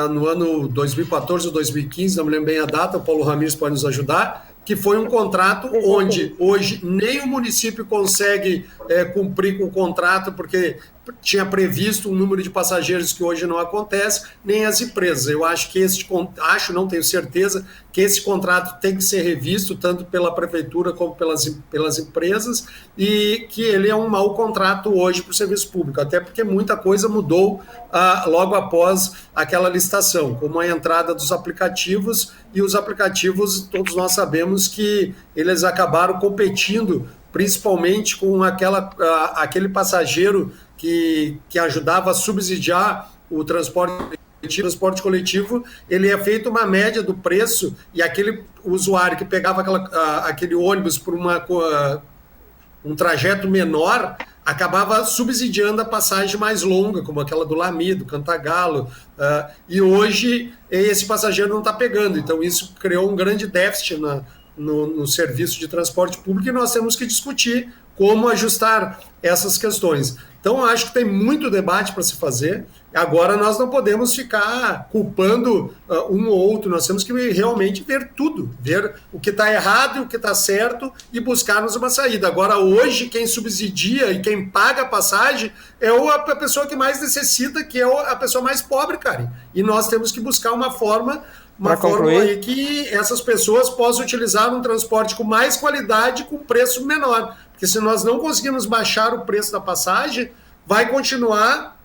no ano 2014 ou 2015, não me lembro bem a data, o Paulo Ramírez pode nos ajudar, que foi um contrato onde hoje nem o município consegue cumprir com o contrato, porque tinha previsto um número de passageiros que hoje não acontece, nem as empresas. Eu acho que não tenho certeza, que esse contrato tem que ser revisto, tanto pela prefeitura como pelas empresas, e que ele é um mau contrato hoje para o serviço público, até porque muita coisa mudou logo após aquela licitação, como a entrada dos aplicativos, e os aplicativos, todos nós sabemos que eles acabaram competindo principalmente com aquele passageiro que ajudava a subsidiar o transporte coletivo. Ele é feito uma média do preço, e aquele usuário que pegava aquele ônibus por um trajeto menor acabava subsidiando a passagem mais longa, como aquela do Lami, do Cantagalo, e hoje esse passageiro não está pegando. Então isso criou um grande déficit no serviço de transporte público, e nós temos que discutir como ajustar essas questões. Então, acho que tem muito debate para se fazer. Agora, nós não podemos ficar culpando um ou outro, nós temos que realmente ver tudo, ver o que está errado e o que está certo, e buscarmos uma saída. Agora, hoje, quem subsidia e quem paga a passagem é a pessoa que mais necessita, que é a pessoa mais pobre, cara. E nós temos que buscar uma forma aí que essas pessoas possam utilizar um transporte com mais qualidade, com preço menor. Porque se nós não conseguirmos baixar o preço da passagem, vai continuar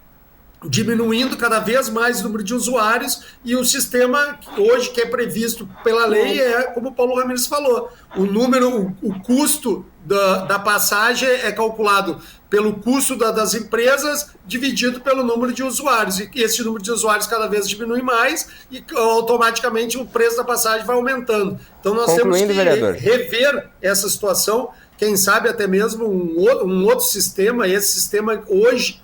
diminuindo cada vez mais o número de usuários, e o sistema hoje que é previsto pela lei é, como o Paulo Ramires falou, o custo da passagem é calculado pelo custo das empresas dividido pelo número de usuários, e esse número de usuários cada vez diminui mais, e automaticamente o preço da passagem vai aumentando. Então nós temos que rever essa situação, quem sabe até mesmo um outro sistema. Esse sistema hoje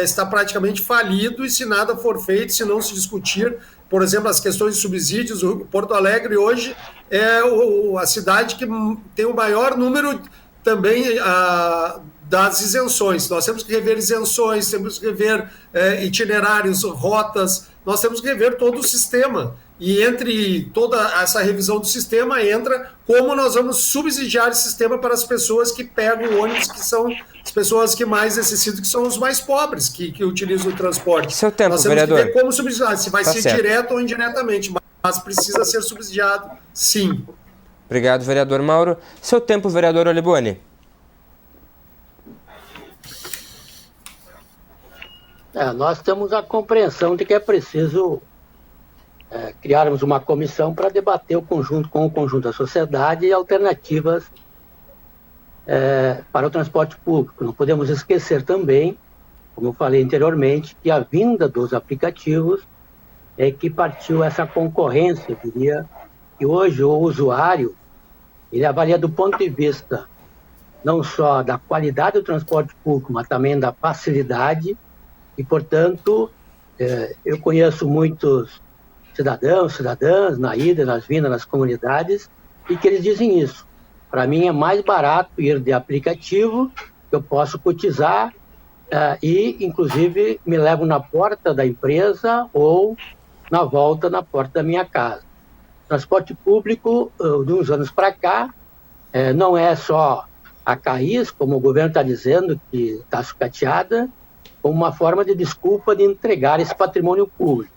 está praticamente falido, e se nada for feito, se não se discutir, por exemplo, as questões de subsídios, o Porto Alegre hoje é a cidade que tem o maior número também das isenções. Nós temos que rever isenções, temos que rever itinerários, rotas, nós temos que rever todo o sistema. E entre toda essa revisão do sistema entra como nós vamos subsidiar esse sistema para as pessoas que pegam o ônibus, que são as pessoas que mais necessitam, que são os mais pobres, que utilizam o transporte. Seu tempo, nós temos vereador. que ver como subsidiar, se vai ser certo. direto ou indiretamente, mas precisa ser subsidiado, sim. Obrigado, vereador Mauro. Seu tempo, vereador Oliboni. Nós temos a compreensão de que é preciso criarmos uma comissão para debater com o conjunto da sociedade alternativas para o transporte público. Não podemos esquecer também, como eu falei anteriormente, que a vinda dos aplicativos é que partiu essa concorrência. Eu diria que hoje o usuário ele avalia do ponto de vista não só da qualidade do transporte público, mas também da facilidade, e, portanto, eu conheço muitos cidadãs, na ida, nas vindas, nas comunidades, e que eles dizem isso. Para mim é mais barato ir de aplicativo, que eu posso cotizar e, inclusive, me levo na porta da empresa ou na volta na porta da minha casa. Transporte público, de uns anos para cá, não é só a CAIS, como o governo está dizendo, que está sucateada, como uma forma de desculpa de entregar esse patrimônio público.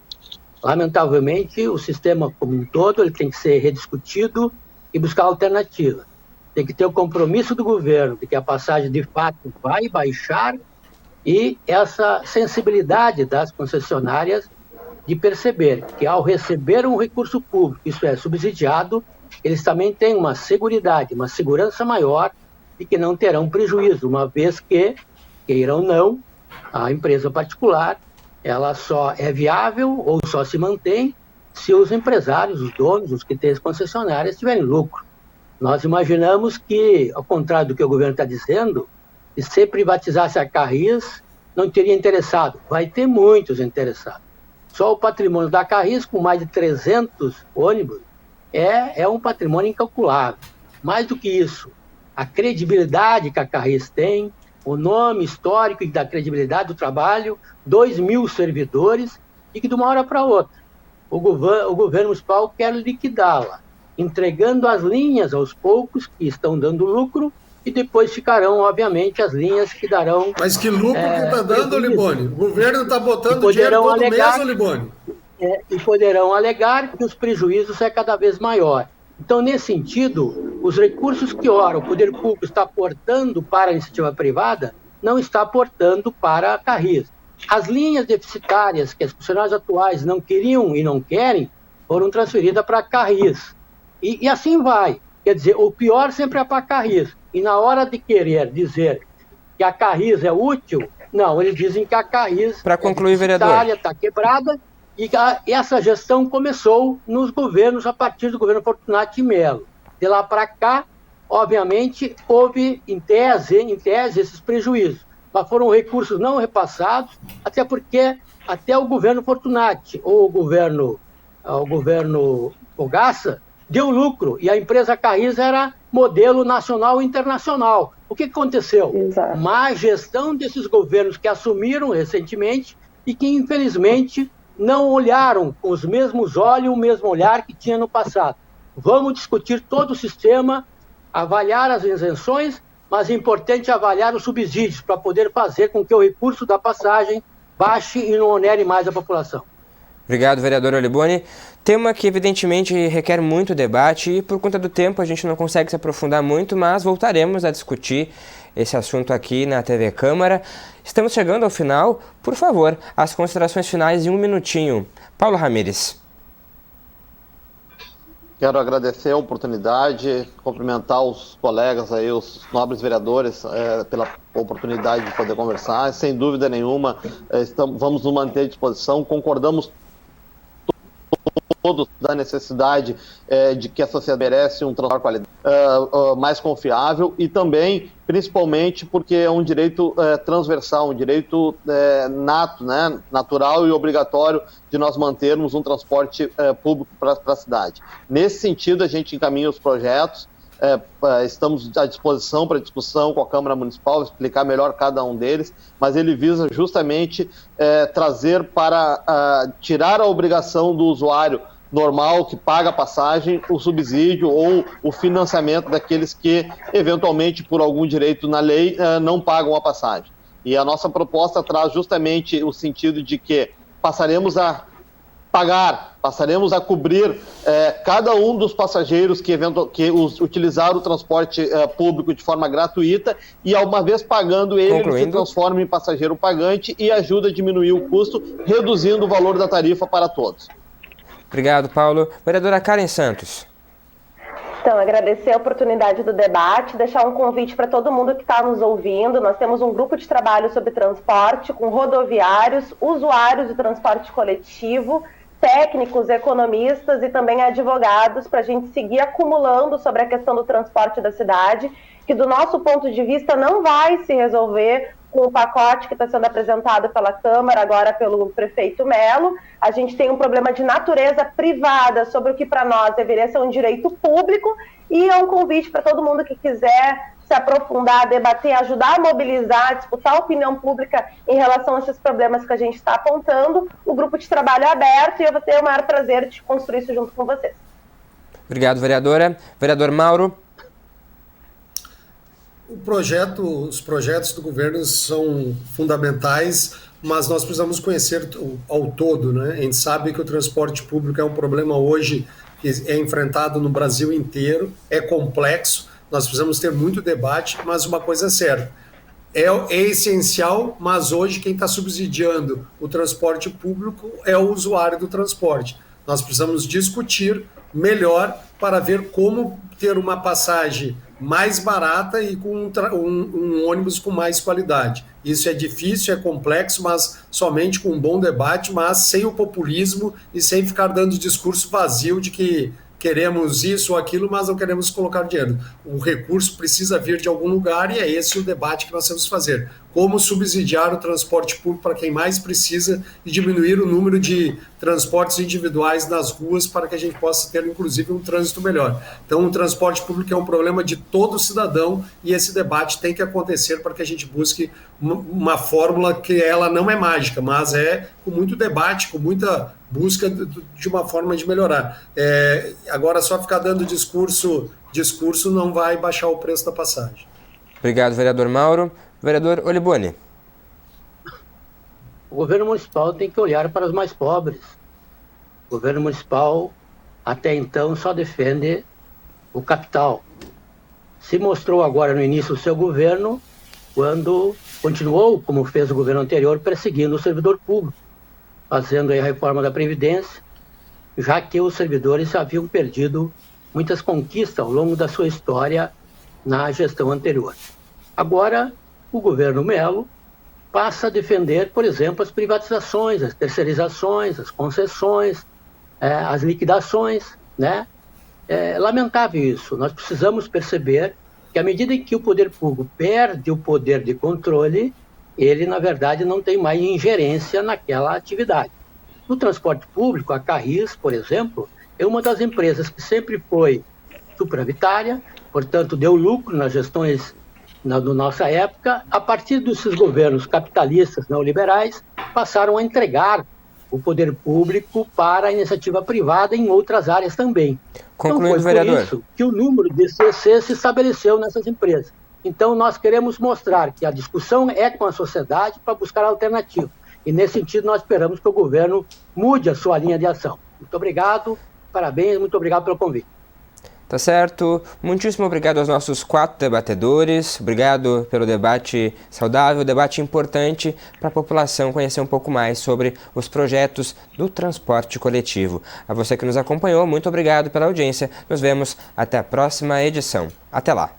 Lamentavelmente, o sistema como um todo ele tem que ser rediscutido e buscar alternativa. Tem que ter o compromisso do governo de que a passagem de fato vai baixar, e essa sensibilidade das concessionárias de perceber que ao receber um recurso público, isso é subsidiado, eles também têm uma seguridade, uma segurança maior, e que não terão prejuízo, uma vez que, queiram ou não, a empresa particular ela só é viável ou só se mantém se os empresários, os donos, os que têm as concessionárias tiverem lucro. Nós imaginamos que, ao contrário do que o governo está dizendo, que se privatizasse a Carris, não teria interessado. Vai ter muitos interessados. Só o patrimônio da Carris, com mais de 300 ônibus, é um patrimônio incalculável. Mais do que isso, a credibilidade que a Carris tem, o nome histórico e da credibilidade do trabalho, 2.000 servidores, e que de uma hora para outra o governo municipal quer liquidá-la, entregando as linhas aos poucos que estão dando lucro e depois ficarão, obviamente, as linhas que darão... Mas que lucro que está dando, Liboni? O governo está botando dinheiro todo mês, Liboni. E poderão alegar que os prejuízos é cada vez maior. Então, nesse sentido, os recursos que, ora, o poder público está aportando para a iniciativa privada, não está aportando para a Carris. As linhas deficitárias que as funcionários atuais não queriam e não querem, foram transferidas para a Carris. E assim vai. Quer dizer, o pior sempre é para a Carris. E na hora de querer dizer que a Carris é útil, não, eles dizem que a Carris para concluir, vereador, está quebrada e essa gestão começou nos governos, a partir do governo Fortunato de Mello. De lá para cá, obviamente, houve, em tese, esses prejuízos. Mas foram recursos não repassados, até porque até o governo Fortunati, ou o governo Fogaça, deu lucro, e a empresa Carris era modelo nacional e internacional. O que aconteceu? Exato. Má gestão desses governos que assumiram recentemente e que, infelizmente, não olharam com os mesmos olhos, o mesmo olhar que tinha no passado. Vamos discutir todo o sistema, avaliar as isenções, mas é importante avaliar os subsídios para poder fazer com que o recurso da passagem baixe e não onere mais a população. Obrigado, vereador Oliboni. Tema que, evidentemente, requer muito debate e, por conta do tempo, a gente não consegue se aprofundar muito, mas voltaremos a discutir esse assunto aqui na TV Câmara. Estamos chegando ao final. Por favor, as considerações finais em um minutinho. Paulo Ramires. Quero agradecer a oportunidade, cumprimentar os colegas aí, os nobres vereadores, pela oportunidade de poder conversar. Sem dúvida nenhuma, vamos nos manter à disposição. Concordamos todos da necessidade de que a sociedade merece um transporte de qualidade mais confiável e também, principalmente, porque é um direito transversal, um direito nato, né, natural e obrigatório de nós mantermos um transporte público para a cidade. Nesse sentido, a gente encaminha os projetos, estamos à disposição para discussão com a Câmara Municipal, explicar melhor cada um deles, mas ele visa justamente trazer para tirar a obrigação do usuário normal que paga a passagem, o subsídio ou o financiamento daqueles que, eventualmente, por algum direito na lei, não pagam a passagem. E a nossa proposta traz justamente o sentido de que passaremos a cobrir cada um dos passageiros que utilizaram o transporte público de forma gratuita e, uma vez pagando ele se transforma em passageiro pagante e ajuda a diminuir o custo, reduzindo o valor da tarifa para todos. Obrigado, Paulo. Vereadora Karen Santos. Então, agradecer a oportunidade do debate, deixar um convite para todo mundo que está nos ouvindo. Nós temos um grupo de trabalho sobre transporte com rodoviários, usuários do transporte coletivo, técnicos, economistas e também advogados para a gente seguir acumulando sobre a questão do transporte da cidade, que do nosso ponto de vista não vai se resolver com o pacote que está sendo apresentado pela Câmara, agora pelo prefeito Mello. A gente tem um problema de natureza privada sobre o que para nós deveria ser um direito público e é um convite para todo mundo que quiser se aprofundar, debater, ajudar a mobilizar, disputar a opinião pública em relação a esses problemas que a gente está apontando. O grupo de trabalho é aberto e eu vou ter o maior prazer de construir isso junto com vocês. Obrigado, vereadora. Vereador Mauro. Os projetos do governo são fundamentais, mas nós precisamos conhecer ao todo, né? A gente sabe que o transporte público é um problema hoje que é enfrentado no Brasil inteiro, é complexo, nós precisamos ter muito debate, mas uma coisa é certa, é essencial, mas hoje quem está subsidiando o transporte público é o usuário do transporte. Nós precisamos discutir melhor para ver como ter uma passagem mais barata e com um ônibus com mais qualidade. Isso é difícil, é complexo, mas somente com um bom debate, mas sem o populismo e sem ficar dando discurso vazio de que queremos isso ou aquilo, mas não queremos colocar dinheiro. O recurso precisa vir de algum lugar e é esse o debate que nós temos que fazer. Como subsidiar o transporte público para quem mais precisa e diminuir o número de transportes individuais nas ruas para que a gente possa ter, inclusive, um trânsito melhor. Então, o transporte público é um problema de todo cidadão e esse debate tem que acontecer para que a gente busque uma fórmula que ela não é mágica, mas é com muito debate, com muita busca de uma forma de melhorar. Agora, só ficar dando discurso não vai baixar o preço da passagem. Obrigado, vereador Mauro. Vereador Oliboni. O governo municipal tem que olhar para os mais pobres. O governo municipal, até então, só defende o capital. Se mostrou agora no início do seu governo, quando continuou, como fez o governo anterior, perseguindo o servidor público, fazendo a reforma da Previdência, já que os servidores haviam perdido muitas conquistas ao longo da sua história na gestão anterior. Agora, o governo Melo passa a defender, por exemplo, as privatizações, as terceirizações, as concessões, as liquidações, né? É lamentável isso. Nós precisamos perceber que à medida em que o poder público perde o poder de controle, ele, na verdade, não tem mais ingerência naquela atividade. No transporte público, a Carris, por exemplo, é uma das empresas que sempre foi superavitária, portanto, deu lucro nas gestões na nossa época. A partir desses governos capitalistas neoliberais, passaram a entregar o poder público para a iniciativa privada em outras áreas também. Concluindo, então, foi vereador. por isso que o número de CC se estabeleceu nessas empresas. Então, nós queremos mostrar que a discussão é com a sociedade para buscar alternativa. E, nesse sentido, nós esperamos que o governo mude a sua linha de ação. Muito obrigado, parabéns, muito obrigado pelo convite. Tá certo. Muitíssimo obrigado aos nossos 4 debatedores. Obrigado pelo debate saudável, debate importante para a população conhecer um pouco mais sobre os projetos do transporte coletivo. A você que nos acompanhou, muito obrigado pela audiência. Nos vemos até a próxima edição. Até lá.